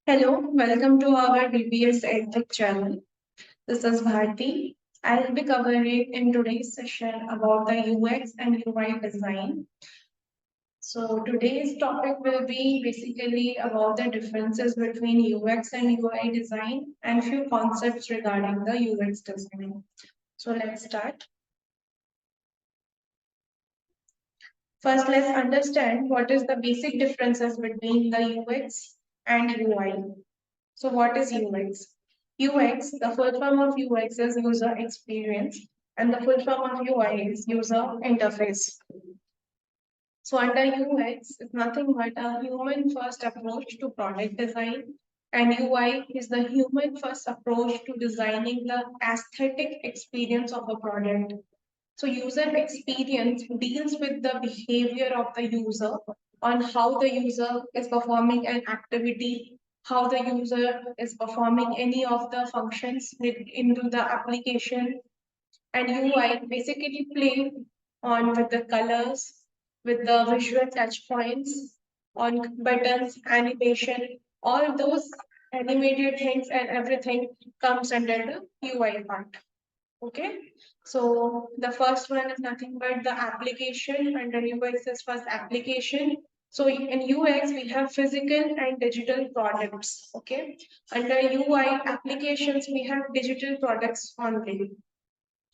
Hello, welcome to our DBS EdTech channel. This is Bharti. I'll be covering in today's session about the UX and UI design. So today's topic will be basically about the differences between UX and UI design and few concepts regarding the UX design. So let's start. First, let's understand what is the basic differences between the UX and UI. So what is UX? UX, the full form of UX is user experience, and the full form of UI is user interface. So under UX is nothing but a human first approach to product design, and UI is the human first approach to designing the aesthetic experience of a product. So user experience deals with the behavior of the user on how the user is performing an activity, how the user is performing any of the functions into the application, and UI basically play on with the colors, with the visual touch points, on buttons, animation, all those animated things and everything comes under the UI part. Okay, so the first one is nothing but the application, and the UX is first application. So in UX, we have physical and digital products. Okay, under UI applications, we have digital products only.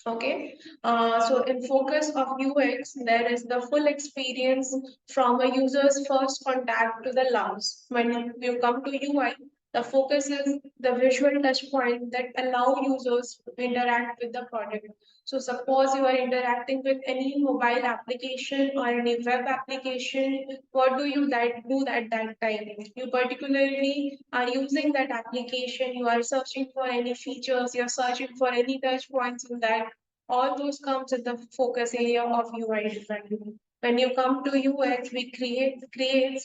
Okay, so in focus of UX, there is the full experience from a user's first contact to the last. When you come to UI, the focus is the visual touch point that allow users to interact with the product. So suppose you are interacting with any mobile application or any web application, what do you do at that time? You particularly are using that application, you are searching for any features, you're searching for any touch points in that, all those comes in the focus area of UI design. When you come to UX, we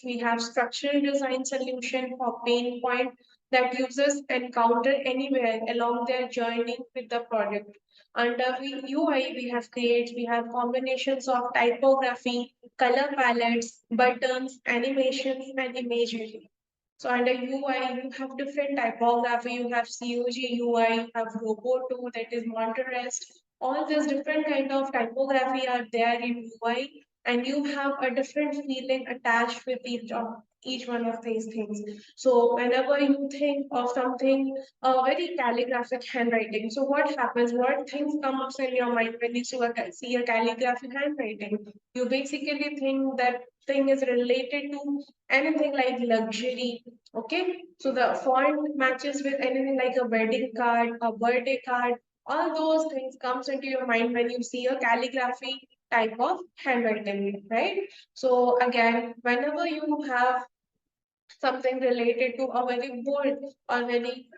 we have structural design solution for pain point that users encounter anywhere along their journey with the product. Under UI, we have we have combinations of typography, color palettes, buttons, animations, and imagery. So under UI, you have different typography. You have COG UI, you have Roboto, that is Monterest. All these different kind of typography are there in UI, and you have a different feeling attached with each one of these things. So whenever you think of something, very calligraphic handwriting. So what happens? What things come up in your mind when you see a calligraphic handwriting? You basically think that thing is related to anything like luxury. Okay, so the font matches with anything like a wedding card, a birthday card. All those things comes into your mind when you see a calligraphy type of handwriting, right? So again, whenever you have something related to a very bold or very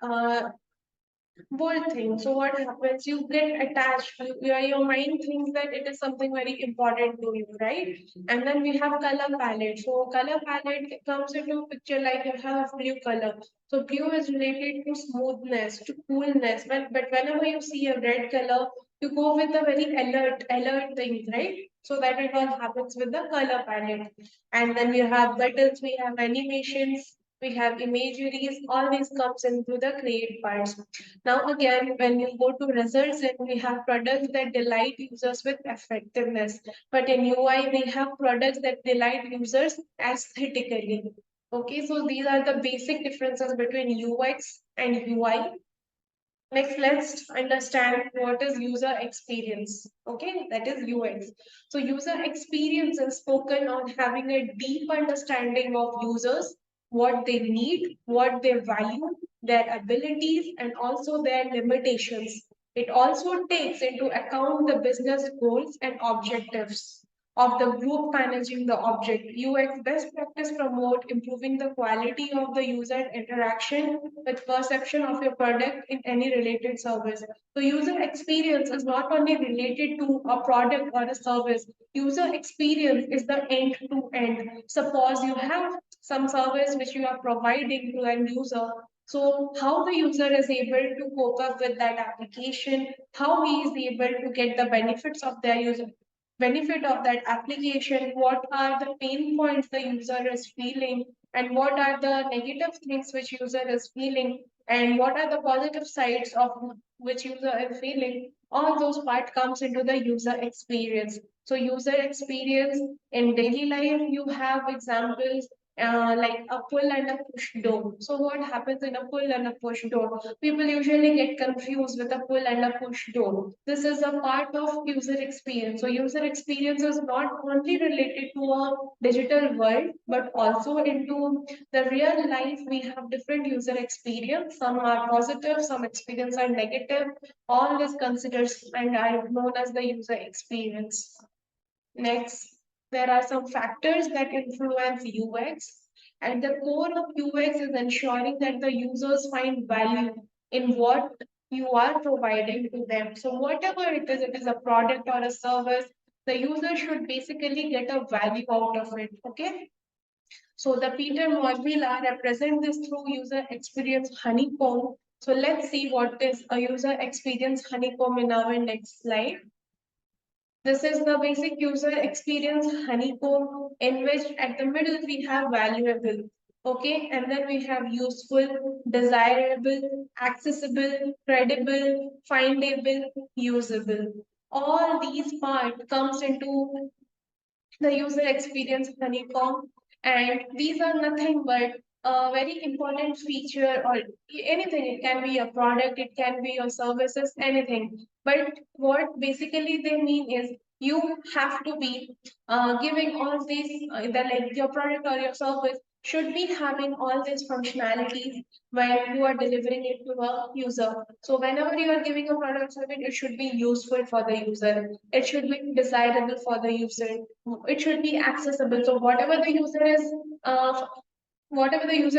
bold thing. So what happens? You get attached. Your mind thinks that it is something very important to you, right? And then we have color palette. So color palette comes into picture like you have blue color. So blue is related to smoothness, to coolness. But whenever you see a red color, you go with the very alert things, right? So that it all happens with the color palette. And then we have buttons, we have animations, we have imageries, all these comes into the create parts. Now again, when you go to results, then we have products that delight users with effectiveness. But in UI, we have products that delight users aesthetically. Okay, so these are the basic differences between UX and UI. Next, let's understand what is user experience. Okay, that is UX. So user experience is spoken on having a deep understanding of users, what they need, what they value, their abilities, and also their limitations. It also takes into account the business goals and objectives of the group managing the object. UX best practice promote improving the quality of the user interaction with perception of your product in any related service. So user experience is not only related to a product or a service. User experience is the end to end. Suppose you have some service which you are providing to an user. So how the user is able to cope up with that application, how he is able to get the benefits of their user benefit of that application, what are the pain points the user is feeling, and what are the negative things which user is feeling, and what are the positive sides of which user is feeling. All those part comes into the user experience. So user experience in daily life, you have examples like a pull and a push door. So what happens in a pull and a push door? People usually get confused with a pull and a push door. This is a part of user experience. So user experience is not only related to a digital world, but also into the real life. We have different user experience. Some are positive, some experience are negative. All is considered and are known as the user experience. Next, there are some factors that influence UX. At the core of UX is ensuring that the users find value in what you are providing to them. So whatever it is a product or a service, the user should basically get a value out of it. Okay. So the Peter Moivila represent this through user experience honeycomb. So let's see what is a user experience honeycomb in our next slide. This is the basic user experience honeycomb in which at the middle we have valuable, okay, and then we have useful, desirable, accessible, credible, findable, usable. All these part comes into the user experience honeycomb, and these are nothing but a very important feature or anything. It can be a product, it can be your services, anything. But what basically they mean is you have to be giving all these the like your product or your service should be having all these functionalities when you are delivering it to a user. So whenever you are giving a product service, it should be useful for the user. It should be desirable for the user. It should be accessible. So whatever the user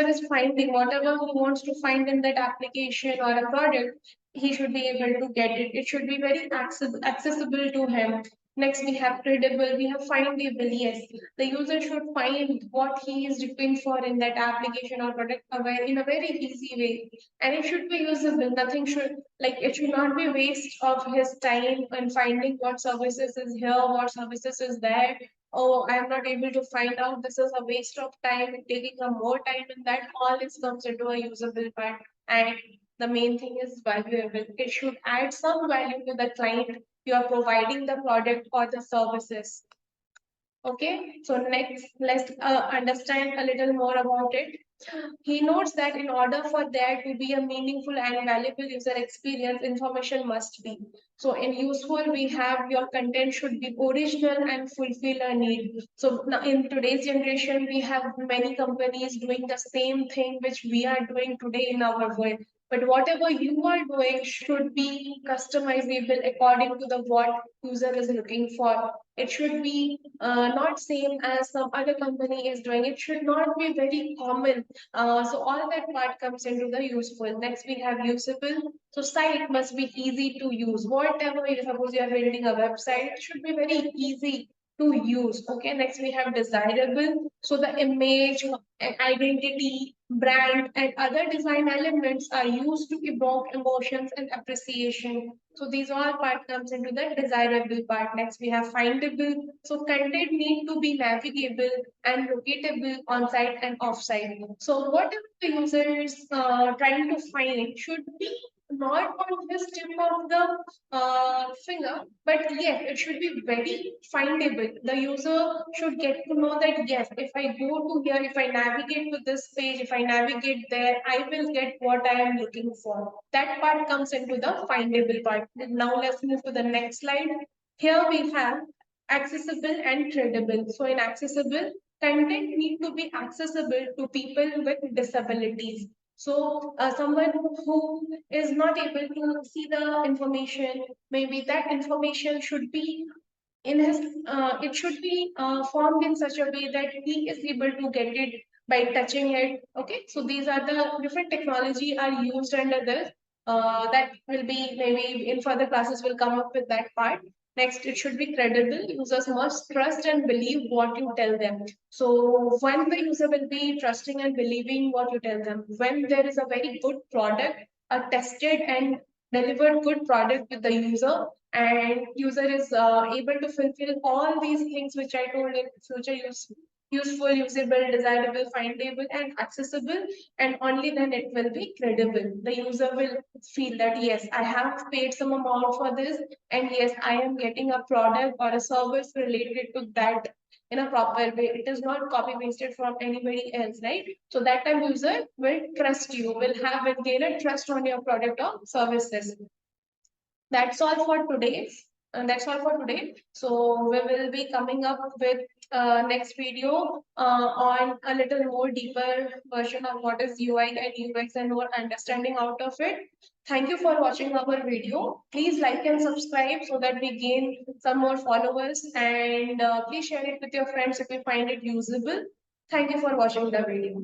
is finding, whatever he wants to find in that application or a product, he should be able to get it. It should be very accessible to him. Next, we have credible, we have findable. Yes, the user should find what he is looking for in that application or product in a very easy way. And it should be usable. Nothing should, like, it should not be waste of his time in finding what services is here, what services is there. Oh, I am not able to find out. This is a waste of time and taking a more time in that. All this comes into a usable part. And the main thing is valuable. It should add some value to the client you are providing the product or the services. Okay, so next, let's understand a little more about it. He notes that in order for there to be a meaningful and valuable user experience, information must be. So in useful, we have your content should be original and fulfill a need. So now in today's generation, we have many companies doing the same thing which we are doing today in our world. But whatever you are doing should be customizable according to the what user is looking for. It should be not same as some other company is doing. It should not be very common. So all that part comes into the useful. Next we have usable. So site must be easy to use. Whatever you suppose you are building a website, it should be very easy to use. Okay, next we have desirable. So the image, identity, brand, and other design elements are used to evoke emotions and appreciation. So these all part comes into the desirable part. Next we have findable. So content need to be navigable and locatable on site and off site. So whatever the user is trying to find should be not on his tip of the finger, but yes, it should be very findable. The user should get to know that yes, if I go to here, if I navigate to this page, if I navigate there, I will get what I am looking for. That part comes into the findable part. Now let's move to the next slide. Here we have accessible and credible. So in accessible, content need to be accessible to people with disabilities. So someone who is not able to see the information, maybe that information should be in his, it should be formed in such a way that he is able to get it by touching it. Okay, so these are the different technology are used under this. That will be maybe in further classes will come up with that part. Next, it should be credible. Users must trust and believe what you tell them. So when the user will be trusting and believing what you tell them, when there is a very good product, a tested and delivered good product with the user, and user is able to fulfill all these things which I told in future use useful, usable, desirable, findable, and accessible, and only then it will be credible. The user will feel that yes, I have paid some amount for this, and yes, I am getting a product or a service related to that in a proper way. It is not copy pasted from anybody else, right? So that time user will trust you, will gain a trust on your product or services. That's all for today. That's all for today. So we will be coming up with next video on a little more deeper version of what is UI and UX and more understanding out of it. Thank you for watching our video. Please like and subscribe so that we gain some more followers, and please share it with your friends if you find it usable. Thank you for watching the video.